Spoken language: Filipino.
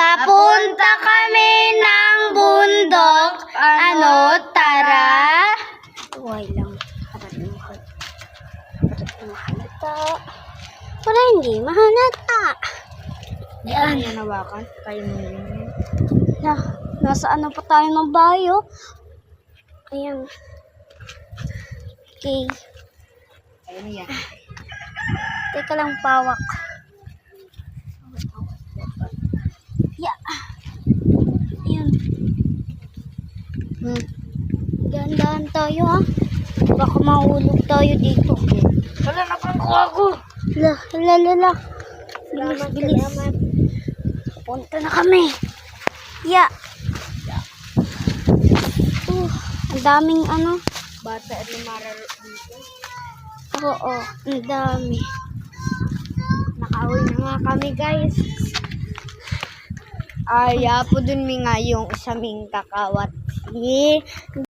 Papunta kami ng bundok. Ano, tara? Huwag lang. Harap mo halata. Para hindi mahalata. Yan. Nanawakan. Kayo mo yun. Nasa ano pa tayo ng bayo? Ayan. Okay. Ayun yan. Teka lang, pawak. Yeah. Ayan. Dahan-dahan tayo, ha? Baka mahulog tayo dito. Wala na pang kuha ko. Lala. Bilis. Punta na kami. Yeah. Ang daming ano. Bata at lumararo dito. Oo, ang dami. Nakauwi na nga kami, guys. Ay, po dun mi nga yung isa ming kakawat.